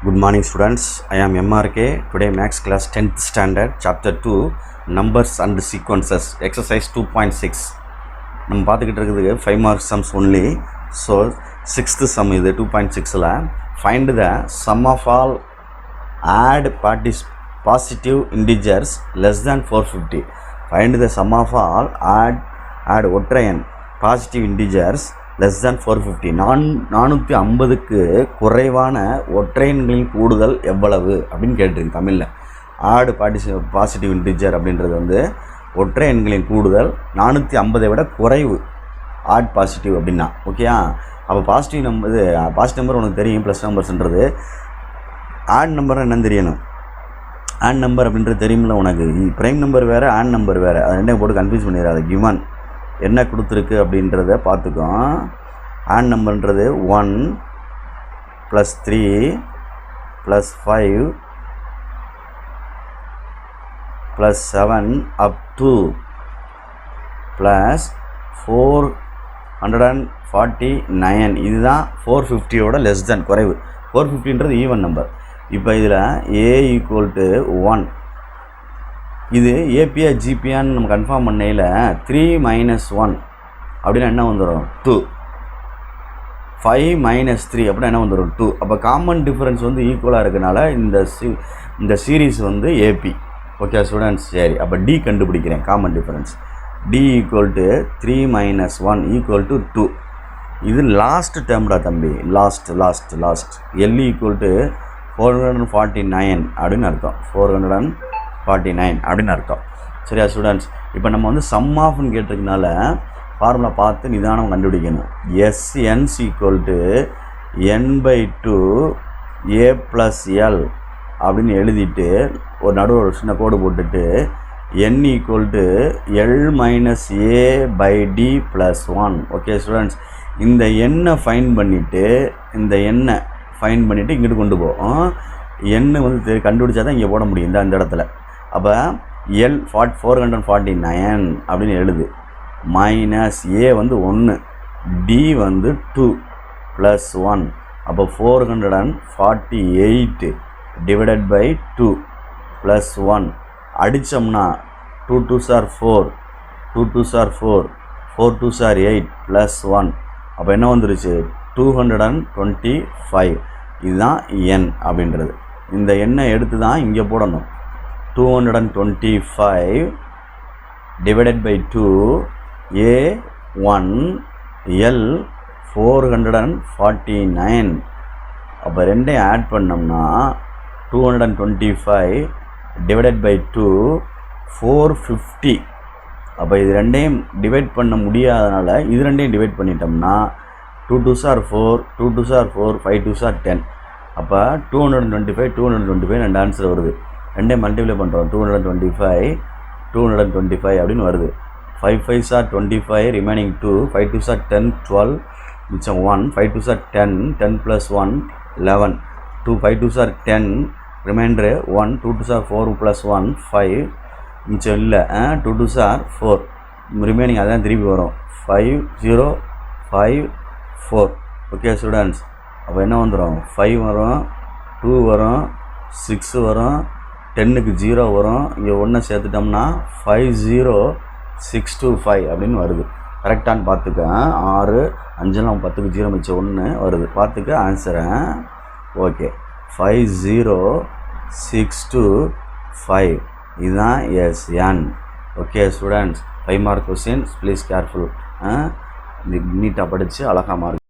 Good morning students, I am MRK. Today max class 10th standard chapter 2 numbers and sequences exercise 2.6 நம்ம பார்த்துக்கிட்டு இருக்குது 5 marks sums only. So 6th sum இது 2.6ல find the sum of all add positive integers less than 450. Find the sum of all add ஒற்றையன் positive integers less than 450. 450க்கு குறைவான ஒற்றையன்களின் கூடுதல் எவ்வளவு அப்படின்னு கேட்டிருக்கு தமிழில். ஆட் பாசிட்டிவ் இன்டிஜர் அப்படின்றது வந்து ஒற்றை எண்களின் கூடுதல் 450 விட குறைவு. ஆட் பாசிட்டிவ் அப்படின்னா ஓகேயா. அப்போ பாசிட்டிவ் நம்பர் உனக்கு தெரியும், ப்ளஸ் நம்பர்ஸ்ன்றது. ஆட் நம்பர் என்னன்னு தெரியணும். ஆட் நம்பர் அப்படின்றது தெரியுமில்ல உனக்கு. ப்ரைம் நம்பர் வேறு, ஆட் நம்பர் வேறு. அது ரெண்டையும் போட்டு கன்ஃபியூஸ் பண்ணிடாது. கிவன் என்ன கொடுத்துருக்கு அப்படின்றத பார்த்துக்கோ. Add நம்பர்ன்றது 1 + 3 + 5 + 7 up to + 449. இதுதான் 450யோட லெஸ் தென் குறைவு. 450ன்றது ஈவன் நம்பர். இப்போ இதில் a = 1. இது ஏபியா ஜிபியான்னு நம்ம கன்ஃபார்ம் பண்ணையில் 3 - 1 அப்படின்னா என்ன வந்துடும் 2. 5 - 3 அப்படின்னா என்ன வந்துடும் 2. அப்போ காமன் டிஃபரன்ஸ் வந்து ஈக்குவலாக இருக்கனால இந்த சீரீஸ் வந்து ஏபி. ஓகே ஸ்டூடெண்ட்ஸ், சரி. அப்போ டி கண்டுபிடிக்கிறேன். Common difference d = 3 - 1 = 2. இது லாஸ்ட் டேர்ம்டா தம்பி. லாஸ்ட் L = 449 அப்படின்னு அர்த்தம். 449 அப்படின்னு அர்த்தம். சரியா ஸ்டூடெண்ட்ஸ்? இப்போ நம்ம வந்து சம் ஆஃப்னு கேட்டிருக்கனால ஃபார்முலா பார்த்து நிதானம் கண்டுபிடிக்கணும். SN = n/2 a + l அப்படின்னு எழுதிட்டு ஒரு நடுவில் ஒரு சின்ன கோடு போட்டுட்டு n = l - a/d + 1. Okay students, இந்த எண்ணை ஃபைண்ட் பண்ணிவிட்டு இங்கிட்டு கொண்டு போகும். எண்ணு வந்து கண்டுபிடிச்சா தான் இங்கே போட முடியும் இந்த இடத்துல. அப்போ L 449 அப்படின்னு எழுது. மைனஸ் a வந்து 1, d வந்து 2 + 1. அப்போ 448 divided by 2 + 1 அடித்தோம்னா 2 2s are 4, 2 2s are 4, 4 2s are 8 + 1. அப்போ என்ன வந்துருச்சு 225. இதுதான் n அப்படின்றது. இந்த எண்ணை எடுத்து தான் இங்கே போடணும். 225 டிவைடட் பை 2 a 1 l 449. அப்போ ரெண்டையும் ஆட் பண்ணோம்னா 225 டிவைடட் பை 2 450. அப்போ இது ரெண்டையும் டிவைட் பண்ண முடியாதனால இது ரெண்டையும் டிவைட் பண்ணிட்டோம்னா 2 2s are 4, 2 2s are 4, 5 2s are 10. அப்போ 225 ரெண்டு ஆன்சர் வருது. ரெண்டையும் மல்டிப்ளை பண்ணுறோம். 225 அப்படின்னு வருது. 5 5s are 25, remaining 2, 5 2s are 10, 12, மிச்சம் 1, 5 2s are 10, 10 + 1 11, 5 2s are 10, remainder 1, 2 2s are 4 + 1 5, மிச்சம் இல்லை. 2 2s are 4, ரிமைனிங் அதான் திருப்பி வரும். 5 0 5 4. ஓகே ஸ்டூடெண்ட்ஸ், அப்போ என்ன வந்துடும் 5 வரும், 2 வரும், 6 வரும், 10க்கு 0 வரும். இங்கே 1 சேர்த்துட்டோம்னா 50625 அப்படின்னு வருது. கரெக்டானு பார்த்துக்க. 6 5 10க்கு 0 மிச்சம் 1 வருது. பார்த்துக்க ஆன்சரை. ஓகே, 50625 இதுதான் SN. Okay students, 5 mark questions. Please careful. நீட்டாக படித்து அழகாக மார்க்